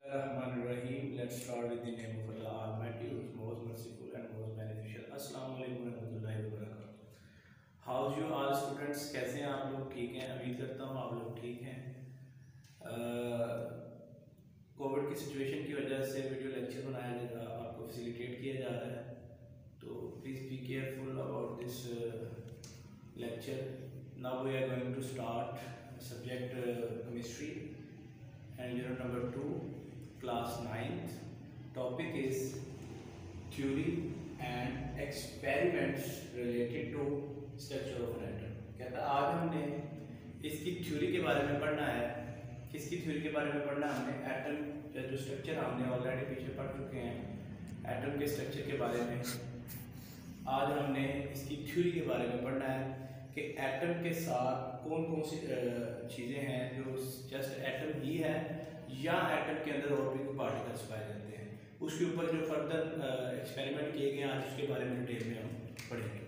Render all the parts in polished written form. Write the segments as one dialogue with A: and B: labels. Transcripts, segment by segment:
A: Rahim. Let's start with the name of Allah Almighty, who is most merciful and most beneficial. Assalamu alaikum warahmatullahi wabarakatuh. How's you all students? कैसे हैं आप लोग? ठीक हैं? उम्मीद करता हूँ आप लोग ठीक हैं। कोविड की सिचुएशन की वजह से वीडियो लेक्चर बनाया जा रहा है, आपको फैसिलिटेट किया जा रहा है, तो please be careful about this lecture. Now we are going to start subject chemistry and unit number 2, class 9th. Topic is theory and experiments related to structure of an atom. कहता है आज हमने इसकी थ्योरी के बारे में पढ़ना है। किसकी थ्योरी के बारे में पढ़ना है? हमने एटम जो स्ट्रक्चर हमने ऑलरेडी पीछे पढ़ चुके हैं, एटम के स्ट्रक्चर के बारे में। आज हमने इसकी थ्योरी के बारे में पढ़ना है कि एटम के साथ कौन कौन सी चीज़ें हैं जो जस्ट एटम ही है या एटम के अंदर और भी कोई पार्टिकल्स पाए जाते हैं, उसके ऊपर जो फर्दर एक्सपेरिमेंट किए गए आज उसके बारे में डिटेल में हम पढ़ेंगे।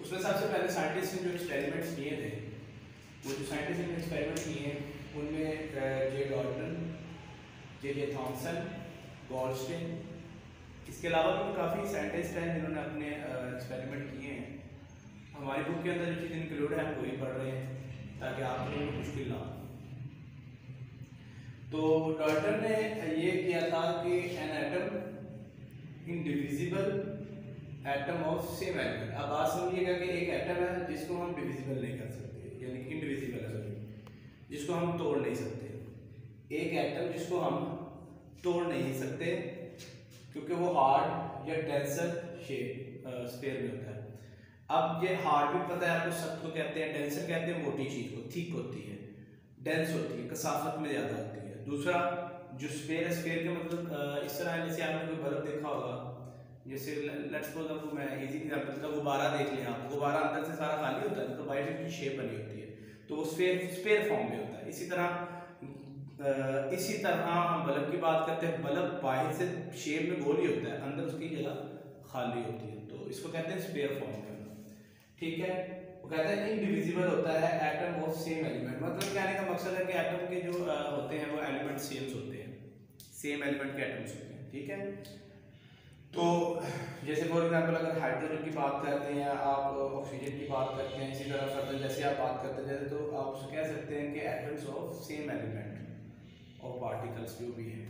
A: उसमें सबसे पहले साइंटिस्ट ने जो एक्सपेरिमेंट्स किए थे, वो जो साइंटिस्ट ने एक्सपेरिमेंट किए उनमें जे डॉल्टन, जे थॉमसन, गोल्डस्टीन, इसके अलावा भी काफ़ी साइंटिस्ट हैं जिन्होंने अपने एक्सपेरिमेंट किए हैं। हमारी बुक के अंदर जो चीज़ इंक्लूड है हम वही पढ़ रहे हैं ताकि आप लोगों को मुश्किल ना हो। तो डॉल्टन ने ये किया था कि an atom indivisible atom of same element. अब बात समझिएगा कि एक एटम है जिसको हम डिविजिबल नहीं कर सकते, यानी कि इंडिविजिबल है, सॉरी, जिसको हम तोड़ नहीं सकते। एक एटम जिसको हम तोड़ नहीं सकते क्योंकि वो हार्ड या डेंसर शेप स्फीयर में होता है। अब ये हार्ड भी पता है आपको, सख्त को कहते हैं, डेंसर कहते हैं मोटी चीज़ को, थिक होती है, डेंस होती है, कसाफत में ज़्यादा होती है। दूसरा जो स्फीयर है, स्फीयर का मतलब इस तरह है जैसे आपने कोई बल्ब देखा होगा, जैसे लेट्स सपोज आपको मैं इजी एग्जांपल का गुब्बारा देख लिया, आप गुब्बारा अंदर से सारा खाली होता है तो बाहर की शेप बनी होती है, तो वो स्फीयर फॉर्म में होता है। इसी तरह हम बल्ब की बात करते हैं, बल्ब बाहर से शेप में गोल ही होता है, अंदर उसकी जगह खाली होती है, तो इसको कहते हैं स्फीयर फॉर्म में। ठीक है, वो कहता है इंडिविजिबल होता है एटम ऑफ सेम एलिमेंट। मतलब कहने का मकसद है कि एटम के जो होते हैं वो एलिमेंट सेम्स होते हैं, सेम एलिमेंट के एटम्स होते हैं। ठीक है, तो जैसे फॉर एग्जांपल अगर हाइड्रोजन की बात करते हैं, आप ऑक्सीजन की बात करते हैं, इसी तरह फर्दर जैसे आप बात करते हैं तो आप उसको कह सकते हैं कि एटम्स ऑफ सेम एलिमेंट और पार्टिकल्स जो भी हैं,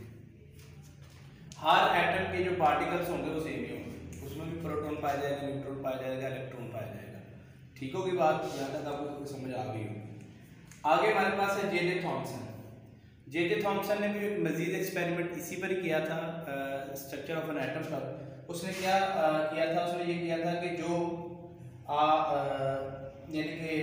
A: हर एटम के जो पार्टिकल्स होंगे वो सेम ही होंगे, उसमें भी प्रोटॉन पाया जाएगा, न्यूट्रॉन पाया जाएगा, इलेक्ट्रॉन पाया जाएगा। ठीक होगी बात, यहाँ तक आपको समझ आ गई होगी। आगे हमारे पास है जे थॉमसन। जे थॉमसन ने भी मजीद एक्सपेरिमेंट इसी पर ही किया था, स्ट्रक्चर ऑफ एन एटम पर। उसने क्या किया था? उसने ये किया था कि जो यानी कि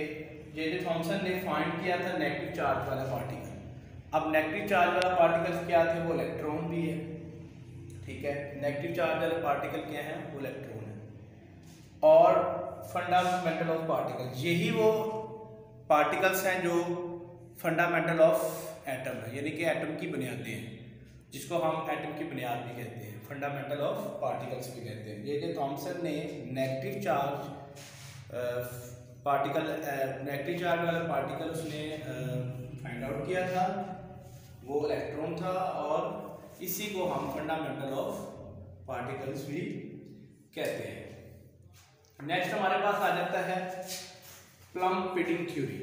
A: जे थॉमसन ने फाइंड किया था नेगेटिव चार्ज वाला पार्टिकल। अब नेगेटिव चार्ज वाला पार्टिकल क्या थे? वो इलेक्ट्रॉन भी है। ठीक है, नेगेटिव चार्ज वाले पार्टिकल क्या है? वो इलेक्ट्रॉन है। और फंडामेंटल ऑफ पार्टिकल, यही वो पार्टिकल्स हैं जो फंडामेंटल ऑफ एटम है, यानी कि एटम की बुनियादें हैं, जिसको हम एटम की बुनियाद भी कहते हैं, फंडामेंटल ऑफ पार्टिकल्स भी कहते हैं। जे थॉमसन ने negative charge particle, negative charge वाला पार्टिकल उसने फाइंड आउट किया था, वो इलेक्ट्रॉन था, और इसी को हम फंडामेंटल ऑफ पार्टिकल्स भी कहते हैं। नेक्स्ट हमारे पास आ जाता है plum pudding theory.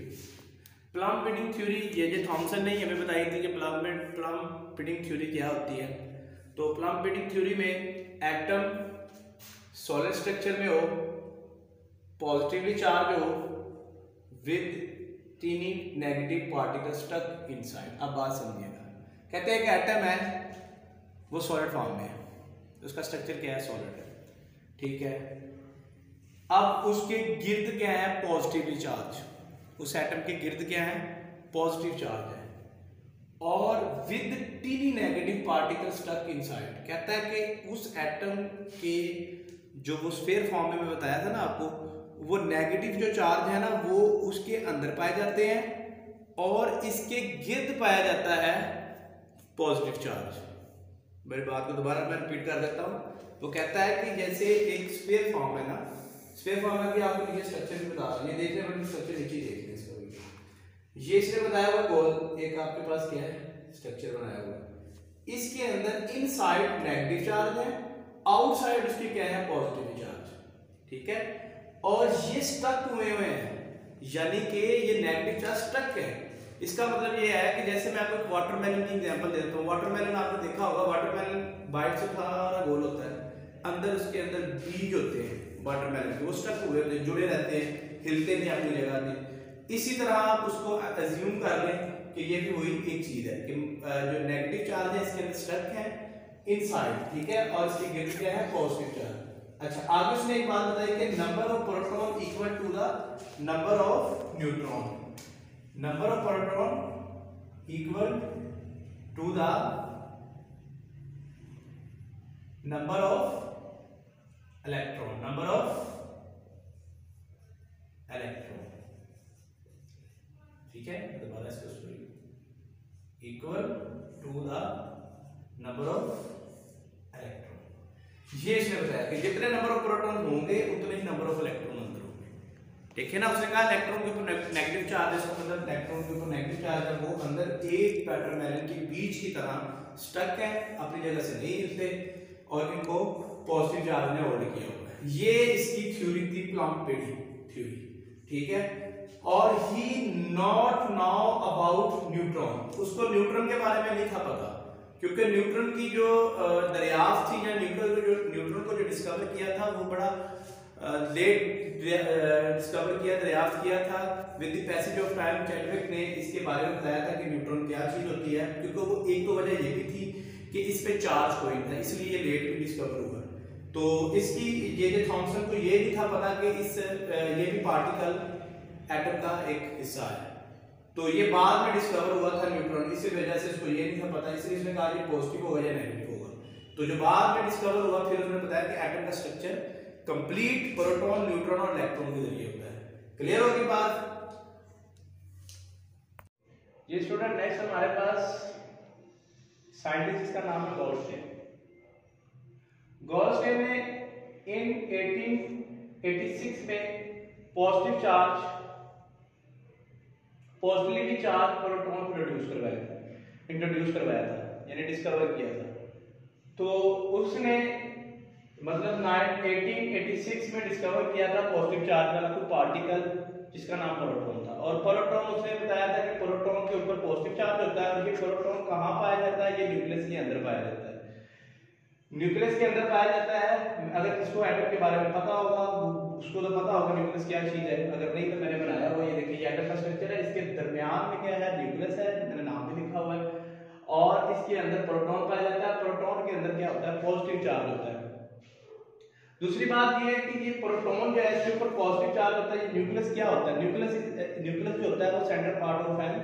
A: Plum pudding theory J Thomson ने हमें बताई थी कि प्लम फिटिंग थ्योरी क्या होती है। तो प्लम फिटिंग थ्योरी में एटम सॉलिड स्ट्रक्चर में हो, पॉजिटिवली चार्ज हो, with tiny negative particle stuck inside. अब बात समझिएगा, कहते हैं कि एटम है वो सॉलिड फॉर्म में है, उसका स्ट्रक्चर क्या है? सॉलिड है। ठीक है, अब उसके गिर्द क्या है? Positively charge. उस एटम के गिर्द क्या है? पॉजिटिव चार्ज है, और with tiny negative particle stuck inside. कहता है कि उस एटम के जो वो स्फीयर फॉर्म में मैं बताया था ना आपको, वो नेगेटिव जो चार्ज है ना वो उसके अंदर पाए जाते हैं, और इसके गिर्द पाया जाता है पॉजिटिव चार्ज। मेरी बात को दोबारा मैं रिपीट कर देता हूँ। वो कहता है कि जैसे एक स्फीयर फॉर्म है ना, स्फीयर फॉर्म में भी आपको नीचे स्ट्रक्चर भी बता रहा है, ये देख रहे हैं, स्ट्रक्चर नीचे देख रहे हैं इसको। ये इसने बताया हुआ गोल, एक आपके पास क्या है? स्ट्रक्चर बनाया हुआ है। इसके अंदर इनसाइड नेगेटिव चार्ज है, आउटसाइड उसके क्या है पॉजिटिव चार्ज, ठीक है। और ये स्टक हुए हैं, यानी कि ये नेगेटिव चार्ज स्टक है। इसका मतलब ये है कि जैसे मैं आपको एक वाटरमेलन की एग्जांपल देता हूँ। वाटरमेलन आपने देखा होगा, वाटरमेलन बाइट से सारा गोल होता है, अंदर उसके अंदर बीज होते हैं वाटरमेलन के, वो स्टक हुए होते हैं, जुड़े रहते हैं, हिलते नहीं अपनी जगह पे। इसी तरह आप उसको अज्यूम कर लें कि ये भी वही एक चीज है कि जो नेगेटिव चार्ज है इसके अंदर स्टक है इनसाइड, ठीक है, और इसके गिर्द क्या है पॉजिटिव चार्ज। अच्छा, आगे उसने एक बात बताई कि number of proton equal to the number of neutron. Number of proton equal to the number of electron, number of electron, ठीक है। दोबारा इसको equal to the number of electron. ये इसने बताया कि जितने नंबर ऑफ प्रोटॉन होंगे उतने ही नंबर ऑफ इलेक्ट्रॉन अंदर होंगे, ठीक है ना। उसने कहा इलेक्ट्रॉन के ऊपर नेगेटिव चार्ज है, इसका मतलब इलेक्ट्रॉन के ऊपर नेगेटिव चार्ज है, वो अंदर एक वाटरमेलन के बीज की तरह स्टक है, अपनी जगह से नहीं हिलते, और इनको पॉजिटिव चार्ज ने होल्ड किया हुआ है। ये इसकी थ्योरी थी, प्लम्पेडी थ्योरी, ठीक है। और ही नॉट नाउ अबाउट न्यूट्रॉन, उसको न्यूट्रॉन के बारे में नहीं था पता, क्योंकि न्यूट्रॉन की जो दरियाफ्त थी, या न्यूट्रॉन को जो डिस्कवर किया था वो बड़ा लेट डिस्कवर किया, दरियाफ्त किया था। With the passage of time Chadwick ने इसके बारे में बताया था कि न्यूट्रॉन क्या चीज होती है, क्योंकि वो एक तो वजह ये भी थी कि इस पे चार्ज कोई था, इसलिए ये लेट भी डिस्कवर हुआ। तो इसकी जे थॉमसन को ये नहीं था पता कि ये भी पार्टिकल एटम का एक हिस्सा है, तो ये बाद में डिस्कवर हुआ था न्यूट्रॉन, इसी वजह से इसको ये नहीं था पता, इसलिए इसने कहा ये पॉजिटिव होगा या नेगेटिव होगा। तो जो बाद में डिस्कवर हुआ फिर उसने बताया कि एटम का स्ट्रक्चर कंप्लीट प्रोटॉन, न्यूट्रॉन और इलेक्ट्रॉन के जरिए होता है। क्लियर होगी बात। ये स्टूडेंट नेक्स्ट हमारे पास साइंटिस्ट, जिसका नाम है गॉल्स्टेन। गॉल्स्टेन ने इन 1886 में positive charge, positively charge proton introduce करवाया था, यानी डिस्कवर किया था। तो उसने मतलब 1886 में डिस्कवर किया था पॉजिटिव चार्ज वाला कोई पार्टिकल जिसका नाम प्रोटॉन था। और प्रोटॉन उसने बताया था कि प्रोटॉन के ऊपर पॉजिटिव चार्ज होता है, और ये प्रोटॉन कहाँ पाया जाता है, ये न्यूक्लियस के अंदर पाया जाता है। न्यूक्लियस के अंदर पाया जाता है। अगर किसको एटम के बारे में पता होगा उसको तो पता होगा न्यूक्लियस क्या चीज है, अगर नहीं तो मैंने बनाया हुआ, ये देखिए एटम का स्ट्रक्चर है, इसके दरमियान में क्या है न्यूक्लियस है, मैंने नाम भी लिखा हुआ है, और इसके अंदर प्रोटॉन पाया जाता है। प्रोटॉन के अंदर क्या होता है पॉजिटिव चार्ज होता है। दूसरी बात ये है कि ये प्रोटॉन जो है इसके ऊपर पॉजिटिव चार्ज होता है। ये न्यूक्लियस क्या होता है, न्यूक्लियस जो होता है वो centre part of an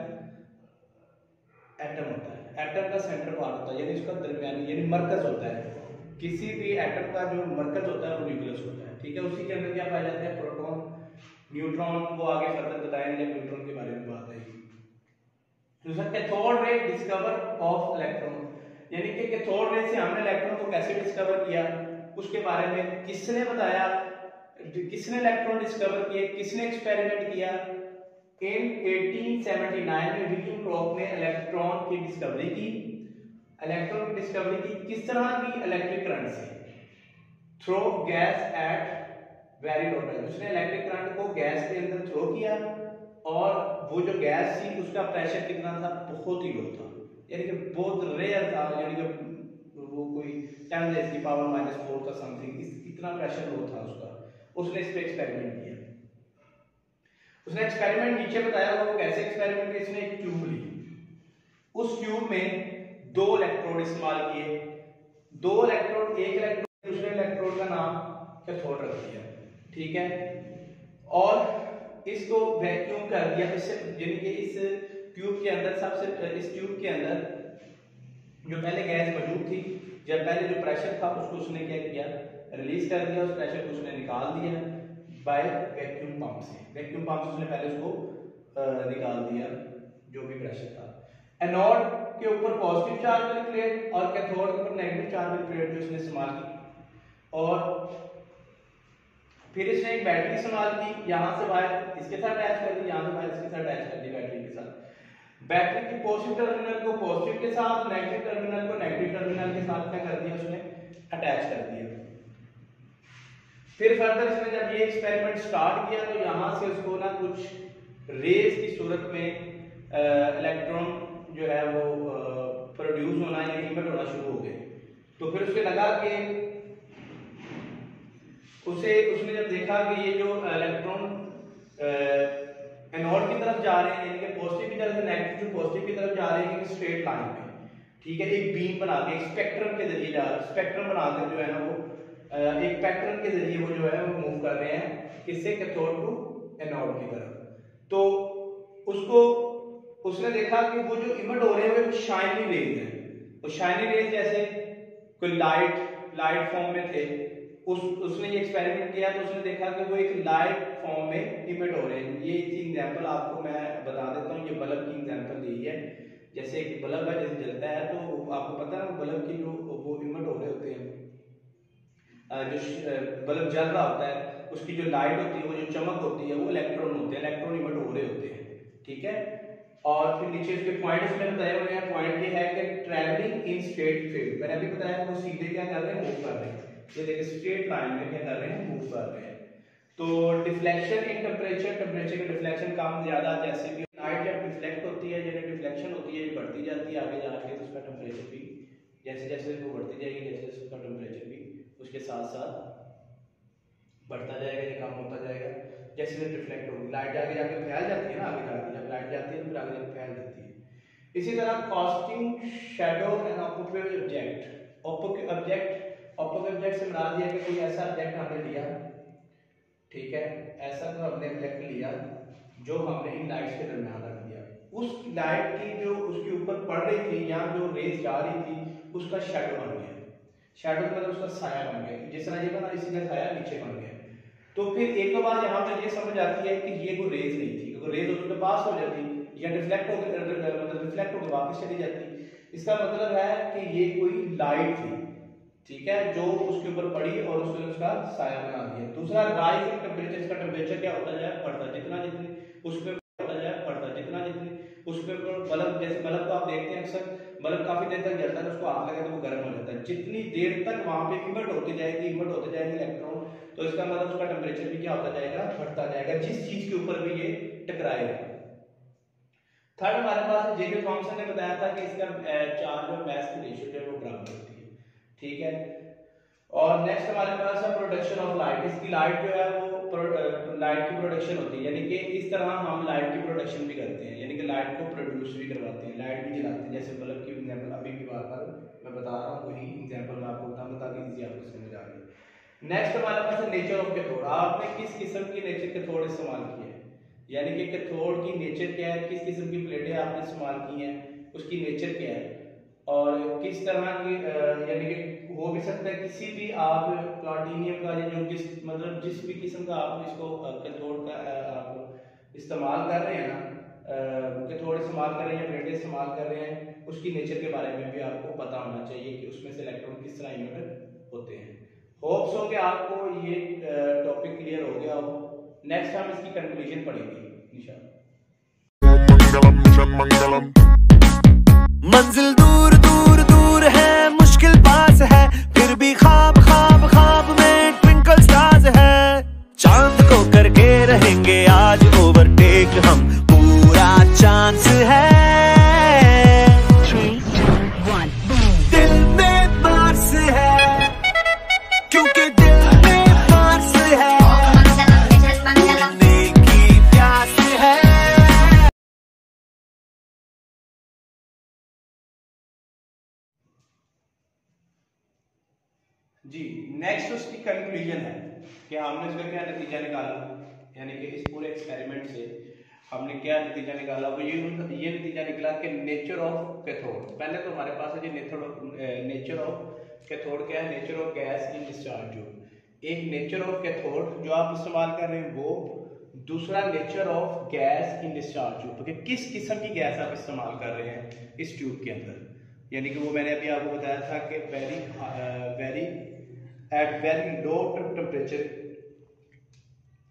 A: atom होता है, एटम का सेंटर पार्ट होता है, यानी इसका दरमियानी यानी मरकज होता है। किसी भी एटम का जो मरकज होता है वो न्यूक्लियस होता है, ठीक है। उसी के अंदर क्या पाए जाते हैं प्रोटॉन, न्यूट्रॉन, वो आगे फर्दर बताएंगे जब न्यूट्रॉन के बारे में बात आएगी। दूसरा cathode ray discover of electron, यानी कि कैथोड रे से हमने इलेक्ट्रॉन को कैसे डिस्कवर किया उसके बारे में किसने बताया, किसने इलेक्ट्रॉन डिस्कवर किए, किसने एक्सपेरिमेंट किया। इन 1879 में विलियम क्लॉक ने इलेक्ट्रॉन की डिस्कवरी की। इलेक्ट्रॉन की डिस्कवरी की किस तरह की, इलेक्ट्रिक करंट से, through gas at very low pressure. उसने इलेक्ट्रिक करंट को गैस के अंदर थ्रो किया, और वो जो गैस थी उसका प्रेशर कितना था, बहुत ही लो था, यानी कि बहुत रेयर था, यानी कि वो कोई 10 की पावर -4 का समथिंग, इतना प्रेशर लो था उसका। उसने इस पे एक्सपेरिमेंट किया। उसने एक्सपेरिमेंट नीचे बताया हुआ, वो कैसे एक्सपेरिमेंट किया। इसने एक ट्यूब ली, उस ट्यूब में 2 इलेक्ट्रोड इस्तेमाल किए। 2 इलेक्ट्रोड, एक इलेक्ट्रोड दूसरे इलेक्ट्रोड का नाम कैथोड रख दिया, ठीक है, और इसको वैक्यूम कर दिया। इससे यानी कि इस ट्यूब के अंदर इस ट्यूब के अंदर जो पहले गैस मौजूद थी, जब पहले जो प्रेशर था उसको उसने क्या किया, रिलीज कर दिया, उस प्रेशर को उसने निकाल दिया बाय वैक्यूम पंप से। वैक्यूम पंप से उसने पहले उसको निकाल दिया जो भी प्रेशर था। एनोड के ऊपर पॉजिटिव चार्ज वाली प्लेट और कैथोड के ऊपर नेगेटिव चार्ज वाली प्लेट जो इसने इस्तेमाल की, और फिर इसने एक बैटरी इस्तेमाल की, यहाँ से वायर इसके साथ अटैच कर दी, यहाँ से वायर इसके साथ अटैच कर दी बैटरी के साथ। बैटरी की पॉजिटिव टर्मिनल को पॉजिटिव के साथ, नेगेटिव टर्मिनल को नेगेटिव टर्मिनल के साथ क्या कर दिया उसने, अटैच कर दिया। फिर फर्दर इसने जब ये एक्सपेरिमेंट स्टार्ट किया तो यहाँ से उसको ना कुछ रेज की सूरत में इलेक्ट्रॉन जो है वो प्रोड्यूस होना या इमिट होना शुरू हो गए। तो फिर उसके लगा कि उसने जब देखा कि ये जो इलेक्ट्रॉन एनोड की तरफ जा रहे हैं, यानी कि पॉजिटिव की तरफ से नेगेटिव टू पॉजिटिव की तरफ जा रहे हैं, कि स्ट्रेट लाइन में, ठीक है, एक बीम बना के, एक स्पेक्ट्रम के जरिए जा रहे हैं, स्पेक्ट्रम बनाकर जो है ना वो एक पैटर्न के जरिए वो जो है वो मूव कर रहे हैं, किससे, कैथोड टू एनोड की तरफ। तो उसने देखा कि वो जो इमिट हो रहे हैं वो शाइनी रेज है। वो शाइनी रेज जैसे कोई लाइट फॉर्म में थे, उसने ये एक्सपेरिमेंट किया तो उसने देखा कि वो एक लाइट फॉर्म में इमिट हो रहे हैं। ये एग्जांपल आपको मैं बता देता हूँ, ये बल्ब की एग्जांपल यही है। जैसे एक बल्ब है, जैसे जलता है तो आपको पता है बल्ब की जो वो इमिट हो रहे होते हैं, जो बल्ब जल रहा होता है उसकी जो लाइट होती है, वो जो चमक होती है, वो इलेक्ट्रॉन होते हैं, इलेक्ट्रॉन इमिट हो रहे होते हैं, ठीक है। और फिर नीचे उसके पॉइंट उसमें बताए हुए हैं। पॉइंट ये है कि ट्रैवलिंग इन स्ट्रेट फील्ड, मैंने अभी बताया वो सीधे क्या कर रहे हैं, मूव कर रहे हैं। ये देखिए स्ट्रेट लाइन में क्या कर रहे हैं, मूव कर रहे हैं। तो डिफ्लेक्शन इन टेम्परेचर का डिफ्लेक्शन कम ज्यादा, जैसे भी लाइट जब डिफ्लेक्ट होती है, जब डिफ्लेक्शन होती है, बढ़ती जाती है आगे जाके, तो उसका टेम्परेचर भी जैसे जैसे वो बढ़ती जाएगी, जैसे जैसे उसका टेम्परेचर भी उसके साथ साथ बढ़ता जाएगा या कम होता जाएगा। जैसे जैसे रिफ्लेक्ट होगी लाइट जाके जाके फैल जाती है ना, आगे जाके जब लाइट जाती है तो फिर आगे जाके फैल जाती है। इसी तरह casting shadow and opposite object. Opposite से मुराद ये है कि कोई ऐसा ऑब्जेक्ट हमने लिया, ठीक है, ऐसा तो हमने ऑब्जेक्ट लिया जो हमने इन लाइट्स के दरमियान रख दिया, उस लाइट की जो उसके ऊपर पड़ रही थी या जो रेज जा रही थी उसका शैडो बन गया। शैडो मतलब उसका साया बन गया, जिस तरह ये बना इसी का साया नीचे बन गया। तो फिर एक बार यहाँ पर ये समझ आती है कि ये कोई रेज नहीं थी, क्योंकि रेज उसके पास हो जाती या रिफ्लेक्ट होकर वापस चली जाती। इसका मतलब है कि ये कोई लाइट थी, ठीक है, जो उसके ऊपर पड़ी और उसने उसका साया बना दिया। दूसरा राइज इन टेम्परेचर, इसका टेम्परेचर क्या होता जाए, बढ़ता, जितना जितनी उसके होता जाए बढ़ता, जितना जितनी उसके ऊपर बल्ब, जैसे बल्ब को आप देखते हैं अक्सर, बल्ब काफी देर तक जलता है, उसको आग लगे तो वो गर्म हो जाता है। जितनी देर तक वहां पे इमिट होती जाएगी इलेक्ट्रॉन, तो इसका मतलब उसका टेम्परेचर भी क्या होता जाएगा, बढ़ता जाएगा, जिस चीज के ऊपर भी ये टकराएगा। थर्ड हमारे पास जेके थॉमसन ने बताया था कि इसका चार्ज और मास की रेशियो जो है वो बराबर होती है, ठीक है। और नेक्स्ट हमारे पास है प्रोडक्शन ऑफ लाइट। इसकी लाइट जो है वो लाइट की प्रोडक्शन होती है, यानी कि इस तरह हम लाइट की प्रोडक्शन भी करते हैं, यानी कि लाइट को प्रोड्यूस भी करवाते हैं, लाइट भी जलाते हैं। जैसे बल्ब की एग्जांपल अभी की बात पर मैं बता रहा हूँ, वही एग्जांपल मैं आपको बताऊंगा ताकि इजी आपको समझ आ जाए। नेक्स्ट हमारे पास है नेचर ऑफ कैथोड। आपने किस किस्म की नेचर कैथोड इस्तेमाल की है, यानी कि कैथोड की नेचर क्या है, किस किस्म की प्लेटें आपने इस्तेमाल की हैं, उसकी नेचर क्या है, और किस तरह की, यानी कि हो भी सकता है किसी भी आप प्लाटिनियम का या जो किस मतलब जिस भी किस्म का आप इसको कैथोड का आप इस्तेमाल कर रहे हैं ना, कैथोड इस्तेमाल कर रहे हैं या प्लेटें इस्तेमाल कर रहे हैं, उसकी नेचर के बारे में भी आपको पता होना चाहिए कि उसमें से इलेक्ट्रॉन किस तरह इमिट होते हैं। होप्स हो कि आपको ये टॉपिक क्लियर हो गया हो। नेक्स्ट हम इसकी कंक्लूजन पढ़ेंगे इंशाल्लाह।
B: मंजिल दूर दूर दूर है, मुश्किल पास है, फिर भी ख्वाब ख्वाब ख्वाब में ट्विंकल स्टार्स है। चांद को करके रहेंगे आज ओवरटेक हम, पूरा चांस है।
C: 3, 2, 1
B: दिल में मार्स है, क्योंकि दिल में मार्स है, मिलने की प्यास है।
A: जी, नेक्स्ट उसकी कंक्लूजन है कि हमने इसका क्या नतीजा निकाला, यानी कि इस पूरे एक्सपेरिमेंट से हमने क्या नतीजा निकाला। वो ये नतीजा निकला कि नेचर ऑफ कैथोड, पहले तो हमारे पास है नेचर ऑफ कैथोड क्या है, nature of gas in discharge tube. एक नेचर ऑफ कैथोड जो आप इस्तेमाल कर रहे हैं वो, दूसरा nature of gas in discharge tube, कि किस किस्म की गैस आप इस्तेमाल कर रहे हैं इस ट्यूब के अंदर। यानी कि वो मैंने अभी आपको बताया था कि वेरी लो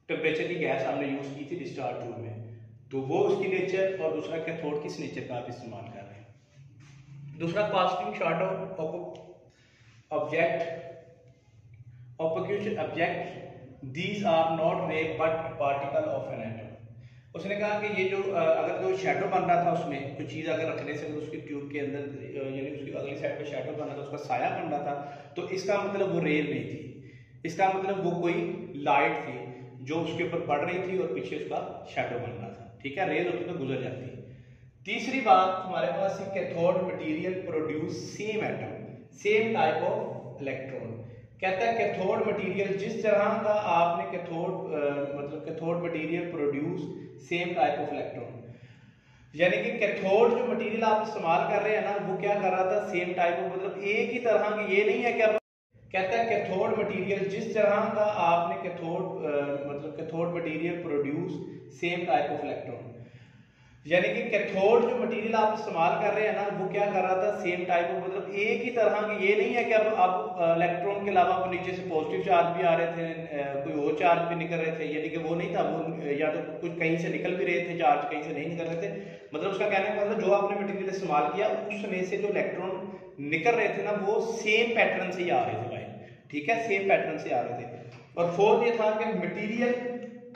A: टेम्परेचर की गैस हमने यूज की थी डिस्चार्ज ट्यूब में। तो वो उसकी नेचर, और दूसरा कैथोड किस नेचर का आप इस्तेमाल कर रहे हैं। दूसरा casting shadow object these are not ray but particle of an atom. उसने कहा कि ये जो अगर कोई शेडो बन रहा था उसमें कोई चीज़ अगर रखने से उसकी ट्यूब के अंदर यानी उसकी अगली साइड पे शेडो बन रहा था, उसका साया बन रहा था, तो इसका मतलब वो रेल नहीं थी, इसका मतलब वो कोई लाइट थी जो उसके ऊपर पड़ रही थी और पीछे उसका शेडो बन रहा था। ठीक है, रेल होती तो गुजर जाती। तीसरी बात हमारे पास cathode material produce same atom same type of electron. कहता है कैथोड मटेरियल जिस तरह का आपने cathode material produce same type of electron, यानी कि कैथोड जो मटेरियल आप इस्तेमाल कर रहे हैं ना, वो क्या कर रहा था, सेम टाइप ऑफ, मतलब एक ही तरह की, ये नहीं है कि कहता है कैथोड मटेरियल जिस तरह का आपने cathode material produce same type of electron, यानी कि कैथोड जो मटेरियल आप इस्तेमाल कर रहे हैं ना, वो क्या कर रहा था, सेम टाइप ऑफ, मतलब एक ही तरह की, ये नहीं है कि अब आप इलेक्ट्रॉन के अलावा वो नीचे से पॉजिटिव चार्ज भी आ रहे थे, कोई और चार्ज भी निकल रहे थे, यानी कि वो नहीं था, वो या तो कुछ कहीं से निकल भी रहे थे चार्ज, कहीं से नहीं निकल रहे थे। मतलब उसका कहने का मतलब जो आपने मटेरियल इस्तेमाल किया उसमें से जो इलेक्ट्रॉन निकल रहे थे ना, वो सेम पैटर्न से ही आ रहे थे भाई। ठीक है, सेम पैटर्न से आ रहे थे। और फोर्थ ये था कि material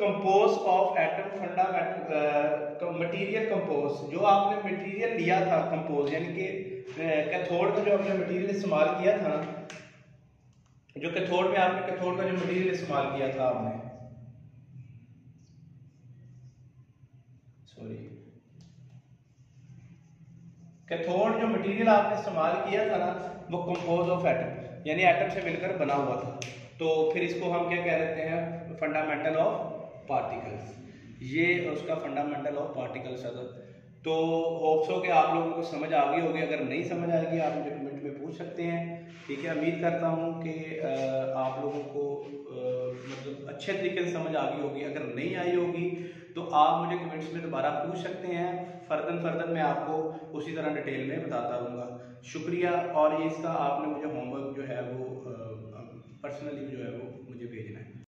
A: compose of atom fundamental material compose, जो आपने मटेरियल लिया था कंपोज, यानी कि कैथोड का जो आपने मटेरियल इस्तेमाल किया था ना, जो कैथोड में आपने कैथोड का जो मटेरियल इस्तेमाल किया था आपने, कैथोड जो मटेरियल आपने इस्तेमाल किया था ना, वो कंपोज ऑफ एटम, यानी एटम से मिलकर बना हुआ था। तो फिर इसको हम क्या कह देते हैं, फंडामेंटल ऑफ पार्टिकल्स। ये उसका फंडामेंटल ऑफ पार्टिकल्स अगर, तो होप्स हो कि आप लोगों को समझ आ गई होगी। अगर नहीं समझ आएगी आप मुझे कमेंट में पूछ सकते हैं। ठीक है, उम्मीद करता हूँ कि आप लोगों को मतलब अच्छे तरीके से समझ आ गई होगी। अगर नहीं आई होगी तो आप मुझे कमेंट्स में दोबारा पूछ सकते हैं। फर्दर मैं आपको उसी तरह डिटेल में बताता रहूँगा। शुक्रिया। और ये इसका आपने मुझे होमवर्क जो है वो पर्सनली जो है वो मुझे भेजना है।